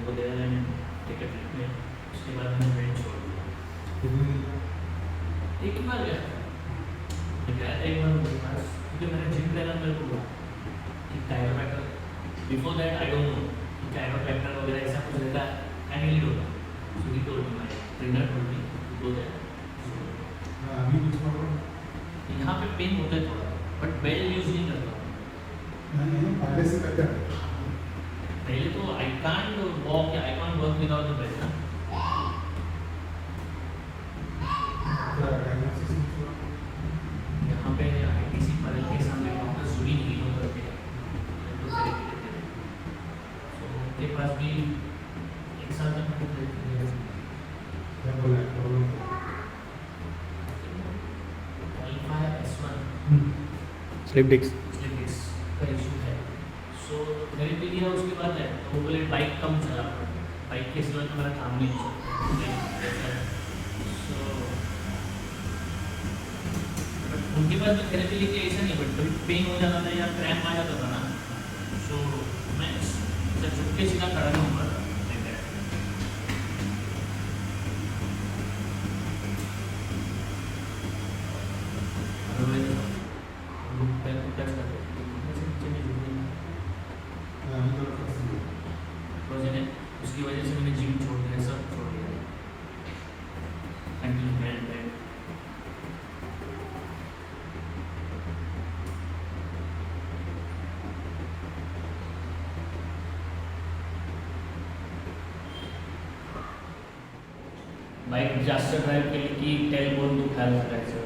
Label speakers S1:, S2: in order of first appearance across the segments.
S1: वो दे मैंने टिकट में, उसके बाद मैंने बेल्ट छोड़ दिया। एक ही बार गया था एक बार मेरे पास, क्योंकि मैंने जिम पहला मेरे को बोला कि chiropractor, before that I don't know कि कायरोप्रैक्टर वगैरह ऐसा कुछ रहता है, आई नीड होगा। So he told me, my trainer told me to go there.
S2: अभी कुछ प्रॉब्लम
S1: यहाँ पे पेन होता है थोड़ा, बट बेल्ट यूज नहीं करता हूँ।
S2: नहीं पहले से करते हैं।
S1: पहले तो आई कांट वॉक या I can't work without the belt ना। यहाँ पे आईटीसी परेल के सामने डॉक्टर सुनी नहीं हो करके तो थेरेपी देते हैं। तो उनके पास भी एक साल तक मैंने थेरेपी दिया।
S2: क्या बोला problem
S1: qualifier S1
S3: slip disc
S1: का इशू है। सो थेरेपी दिया, उसके बाद है तो वो बोले बाइक कम चला, बाइक के सिवा तुम्हारा काम नहीं हो सकता। सो उनके पास भी थेरेपी लेके ऐसा नहीं, बट कभी पेन हो जाता था या क्रैम्प आ जाता था ना, सो मैं झुक के सीधा खड़ा नहीं हुआ था। उसकी वजह से मैंने जिम छोड़ दिया, सब छोड़ दिया। बाईक जास्त ड्राईव्ह केली की टेलबोन दुखायला लागायचं.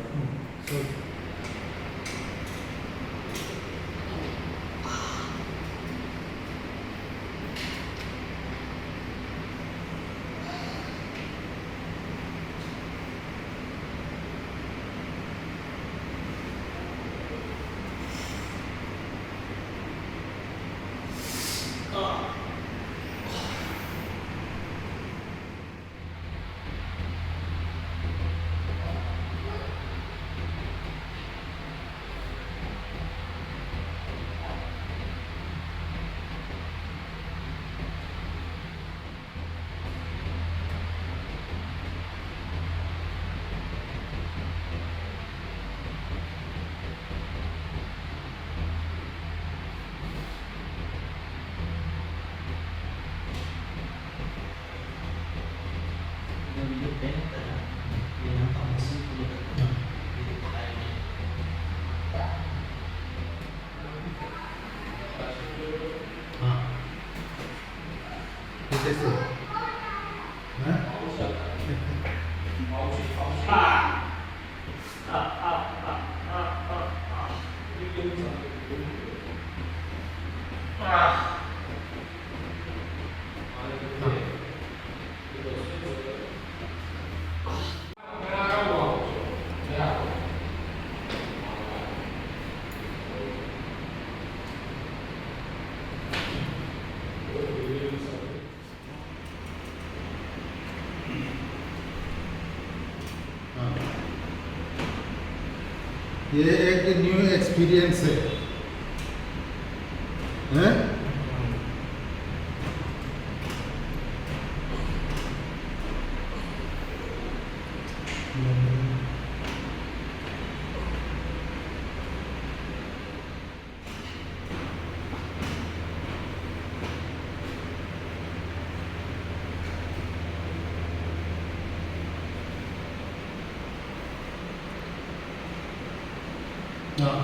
S2: ये एक न्यू एक्सपीरियंस है, हैं? हाँ